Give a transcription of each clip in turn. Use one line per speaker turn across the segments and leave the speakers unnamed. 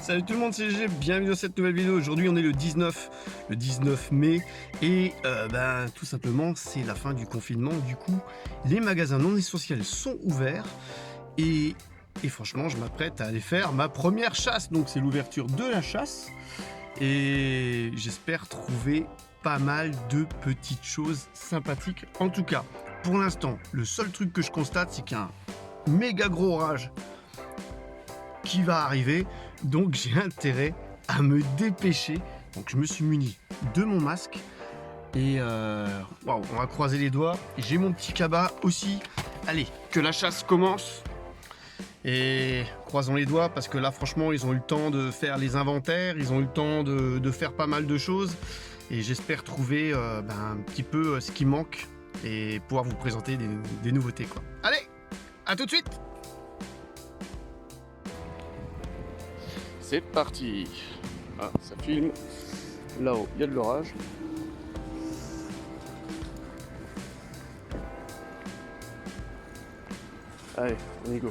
Salut tout le monde, c'est GG, bienvenue dans cette nouvelle vidéo. Aujourd'hui on est le 19 mai et tout simplement c'est la fin du confinement. Du coup les magasins non essentiels sont ouverts et franchement je m'apprête à aller faire ma première chasse. Donc c'est l'ouverture de la chasse et j'espère trouver pas mal de petites choses sympathiques. En tout cas pour l'instant le seul truc que je constate c'est qu'un méga gros orage qui va arriver, donc j'ai intérêt à me dépêcher. Donc je me suis muni de mon masque et on va croiser les doigts. J'ai mon petit cabas aussi. Allez, que la chasse commence et croisons les doigts parce que là franchement ils ont eu le temps de faire les inventaires, ils ont eu le temps de faire pas mal de choses et j'espère trouver un petit peu ce qui manque et pouvoir vous présenter des nouveautés quoi. Allez, à tout de suite.
C'est parti. Ah, ça filme. Là-haut, il y a de l'orage. Allez, on y go.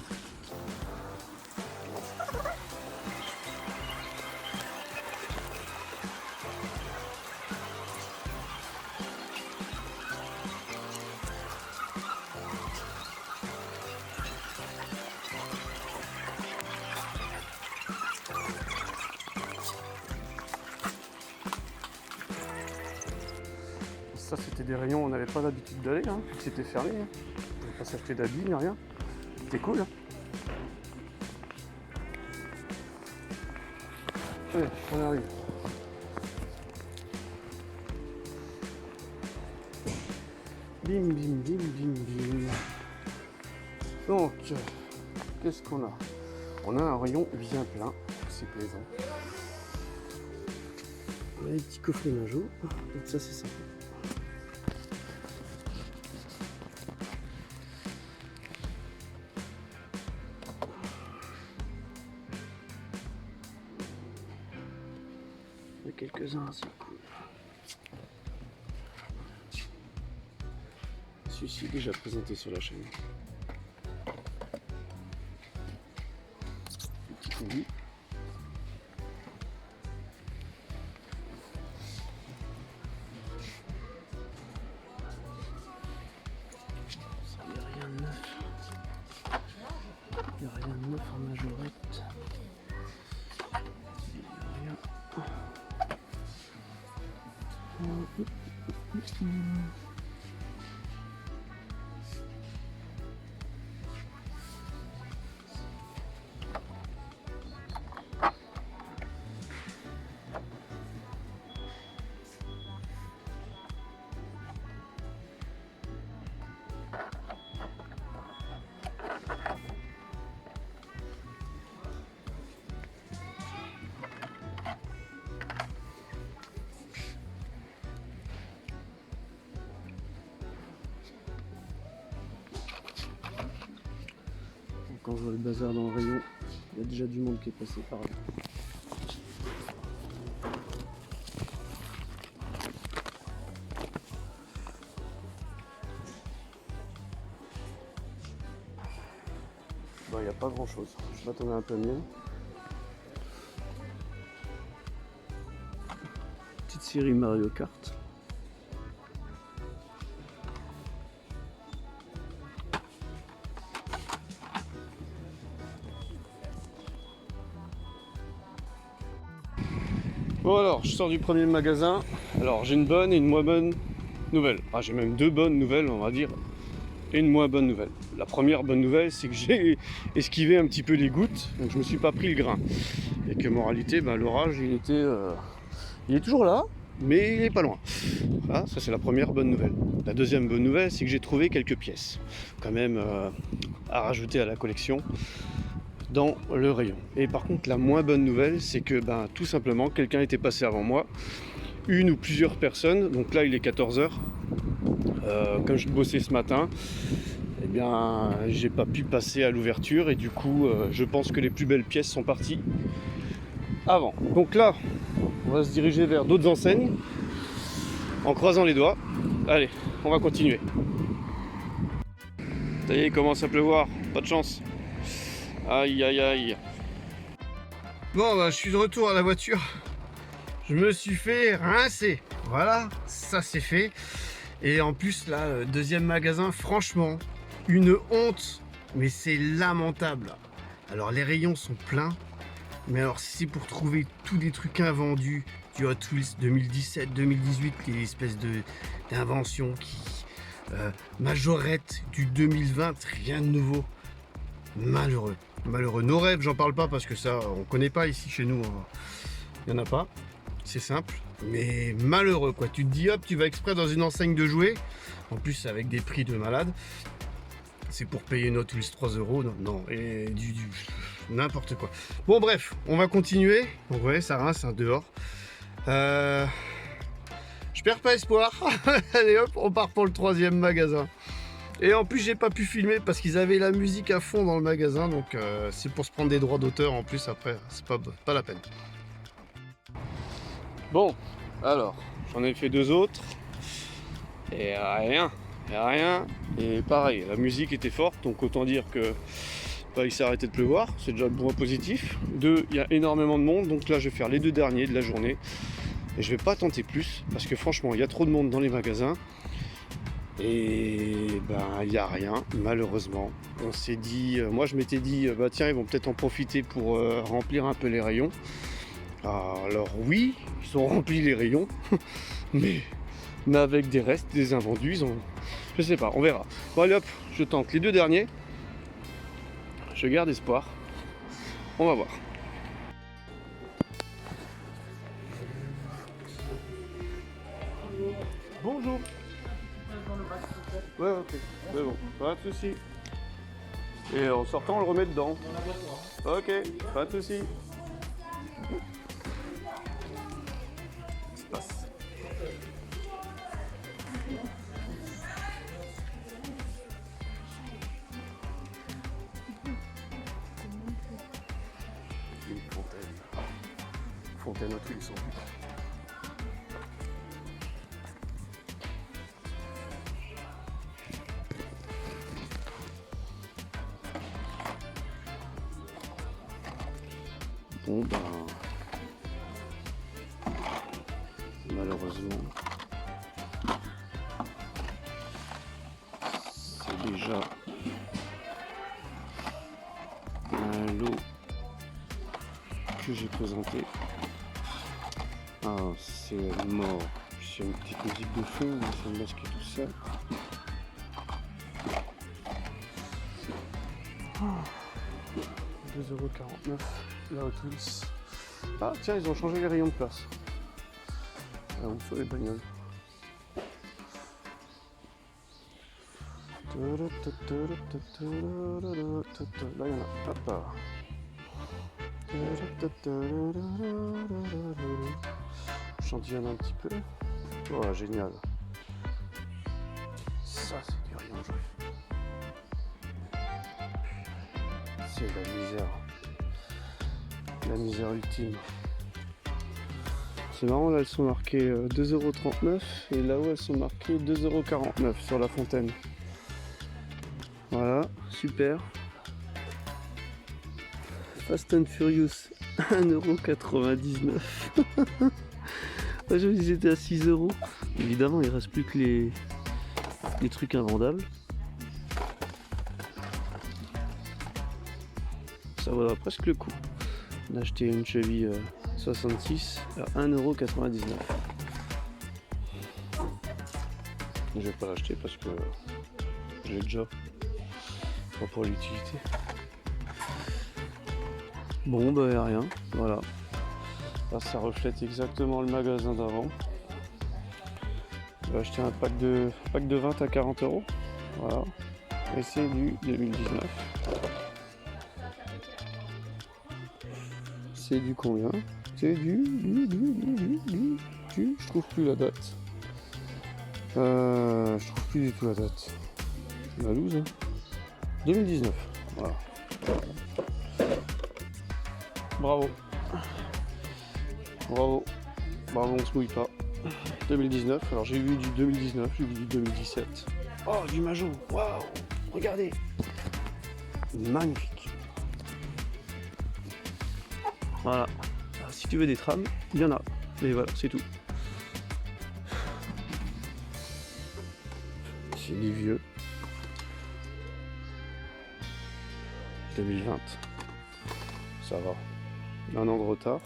Ça c'était des rayons où on n'avait pas l'habitude d'aller, hein, vu que c'était fermé. Hein. On ne pouvait pas s'acheter d'habits ni rien. C'était cool. Hein. Allez, on arrive. Bim bim bim bim bim. Donc, qu'est-ce qu'on a? On a un rayon bien plein, c'est plaisant. On a des petits coffrets Majo, donc ça c'est sympa. Il y a quelques-uns assez cool. Celui-ci déjà présenté sur la chaîne. Petit combi. Il n'y a rien de neuf. Il n'y a rien de neuf en majorette. Il n'y a rien. Quand je vois le bazar dans le rayon, il y a déjà du monde qui est passé par là. Bon, il n'y a pas grand chose. Je m'attendais un peu mieux. Petite série Mario Kart. Bon alors, je sors du premier magasin. Alors j'ai une bonne et une moins bonne nouvelle. Ah, j'ai même deux bonnes nouvelles, on va dire, et une moins bonne nouvelle. La première bonne nouvelle, c'est que j'ai esquivé un petit peu les gouttes, donc je me suis pas pris le grain. Et que moralité, l'orage, il est toujours là, mais il est pas loin. Voilà, ça c'est la première bonne nouvelle. La deuxième bonne nouvelle, c'est que j'ai trouvé quelques pièces, quand même à rajouter à la collection. Dans le rayon. Et par contre la moins bonne nouvelle c'est que tout simplement quelqu'un était passé avant moi, une ou plusieurs personnes, donc là il est 14h, comme je bossais ce matin, eh bien j'ai pas pu passer à l'ouverture et du coup je pense que les plus belles pièces sont parties avant. Donc là on va se diriger vers d'autres enseignes en croisant les doigts. Allez, on va continuer. Ça y est, il commence à pleuvoir, pas de chance. Aïe aïe aïe.
Bon, bah, je suis de retour à la voiture. Je me suis fait rincer. Voilà, ça c'est fait. Et en plus, là, deuxième magasin, franchement, une honte. Mais c'est lamentable. Alors, les rayons sont pleins. Mais alors, si c'est pour trouver tous des trucs invendus, du Hot Wheels 2017, 2018, les espèces d'inventions qui... Majorette du 2020, rien de nouveau. Malheureux. Malheureux. Nos rêves, j'en parle pas parce que ça, on connaît pas ici chez nous. Il y en a pas. C'est simple. Mais malheureux, quoi. Tu te dis, hop, tu vas exprès dans une enseigne de jouets. En plus, avec des prix de malade. C'est pour payer une Hot Wheels 3 €. Non, non. Et n'importe quoi. Bon, bref, on va continuer. Donc, ouais, ça rince, hein, dehors. Je perds pas espoir. Allez hop, on part pour le troisième magasin. Et en plus, j'ai pas pu filmer parce qu'ils avaient la musique à fond dans le magasin. Donc, c'est pour se prendre des droits d'auteur en plus après. C'est pas la peine.
Bon, alors, j'en ai fait 2 autres. Et rien. Et pareil, la musique était forte. Donc, autant dire que il s'est arrêté de pleuvoir. C'est déjà le point positif. 2, il y a énormément de monde. Donc là, je vais faire les 2 derniers de la journée. Et je vais pas tenter plus parce que franchement il y a trop de monde dans les magasins et il n'y a rien malheureusement. On s'est dit, moi je m'étais dit tiens, ils vont peut-être en profiter pour remplir un peu les rayons. Alors oui, ils ont rempli les rayons mais avec des restes, des invendus, je sais pas, on verra. Bon allez hop, je tente les 2 derniers, je garde espoir, on va voir. Bonjour. Ouais, ok. Mais bon, pas de soucis. Et en sortant, on le remet dedans. Ok, pas de soucis. Passe. Une fontaine. Fontaine à tous les sens. Bon malheureusement c'est déjà un lot que j'ai présenté. Ah, c'est mort. C'est une petite musique de fond, mais ça me masque tout ça. Oh. 2,49 €. La Hot Wheels. Ah tiens, ils ont changé les rayons de place. Là où sur les bagnoles. Là il y en a. Hop là. J'échantillonne un petit peu. Oh génial. Ça c'est du rayon de jouet. C'est la misère. La misère ultime. C'est marrant, là elles sont marquées 2,39 € et là-haut elles sont marquées 2,49 € sur la fontaine. Voilà, super. Fast and Furious 1,99 €. Moi je me disais c'était à 6 €. Évidemment il reste plus que les trucs invendables. Ça vaudra presque le coup. On a acheté une cheville 66 à 1,99 €. Je vais pas l'acheter parce que je l'ai déjà. Pas pour l'utilité. Bon bah y'a rien, voilà. Là ça reflète exactement le magasin d'avant. J'ai acheté un pack de 20 à 40 €. Voilà. Et c'est du 2019. C'est du combien? C'est du... Je trouve plus la date. Je trouve plus du tout la date. La loose, hein. 2019. Voilà. Bravo. Bravo. Bravo, on se mouille pas. 2019. Alors j'ai vu du 2019, j'ai vu du 2017. Oh, du Majo. Waouh. Regardez. Magnifique. Voilà. Alors, si tu veux des trams, il y en a. Mais voilà, c'est tout. C'est des vieux. 2020. Ça va. 1 an de retard.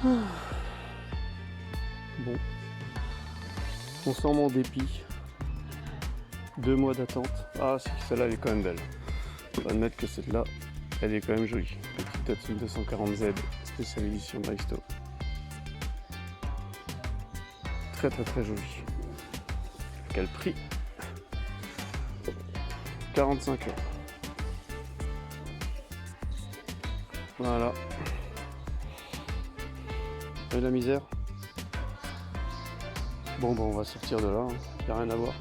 Bon. On sent mon dépit. 2 mois d'attente. Ah, celle-là, elle est quand même belle. Je vais admettre que celle-là, elle est quand même jolie. Petite Datsun 240Z, spéciale édition Bristow. Très très très jolie. Quel prix? 45 €. Voilà. Et la misère. Bon, on va sortir de là, hein. Y a rien à voir.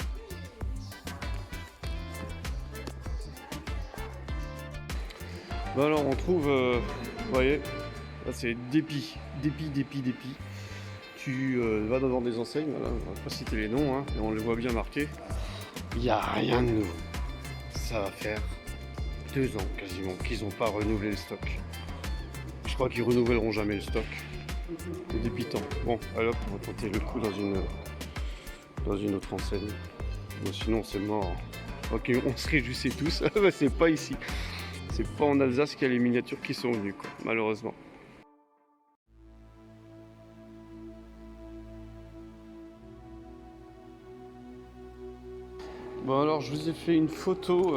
Bon alors on trouve, vous voyez, là c'est dépit. Tu vas devant des enseignes, voilà, on va pas citer les noms, hein, et on les voit bien marqués. Il n'y a rien de nouveau. Ça va faire 2 ans quasiment qu'ils n'ont pas renouvelé le stock. Je crois qu'ils renouvelleront jamais le stock. C'est dépitant. Bon, alors on va tenter le coup dans une autre enseigne. Bon, sinon c'est mort. Ok, on se réjouissait tous. C'est pas ici. C'est pas en Alsace qu'il y a les miniatures qui sont venues, quoi, malheureusement. Bon alors je vous ai fait une photo,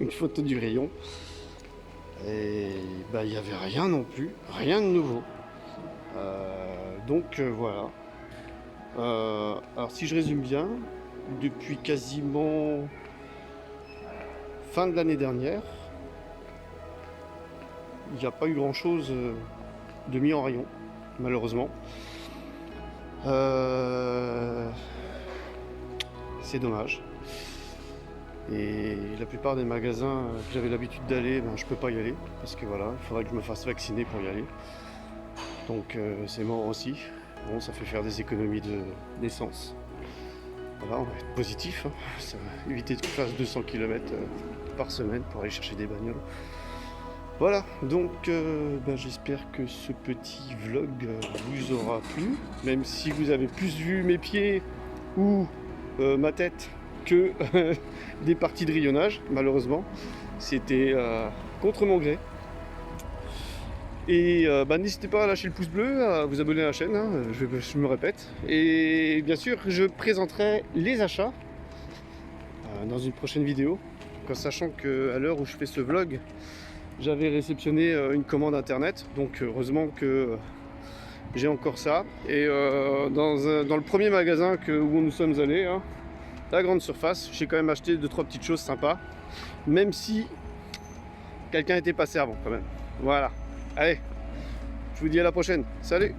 une photo du rayon. Et bah il n'y avait rien non plus, rien de nouveau. Donc voilà. Alors si je résume bien, depuis quasiment fin de l'année dernière, il n'y a pas eu grand chose de mis en rayon, malheureusement. C'est dommage. Et la plupart des magasins que j'avais l'habitude d'aller, ben, je peux pas y aller parce que voilà, il faudrait que je me fasse vacciner pour y aller. Donc c'est mort aussi. Bon, ça fait faire des économies d'essence. Voilà, on va être positif, hein. Ça va éviter de faire 200 km par semaine pour aller chercher des bagnoles. Voilà, donc ben, j'espère que ce petit vlog vous aura plu, même si vous avez plus vu mes pieds ou ma tête que des parties de rayonnage, malheureusement. C'était contre mon gré. Et bah, n'hésitez pas à lâcher le pouce bleu, à vous abonner à la chaîne, hein, je me répète. Et bien sûr, je présenterai les achats dans une prochaine vidéo, en sachant qu'à l'heure où je fais ce vlog, j'avais réceptionné une commande internet, donc heureusement que j'ai encore ça. Et dans le premier magasin où nous sommes allés, hein, la grande surface, j'ai quand même acheté 2-3 petites choses sympas, même si quelqu'un était passé avant quand même. Voilà. Allez, je vous dis à la prochaine. Salut!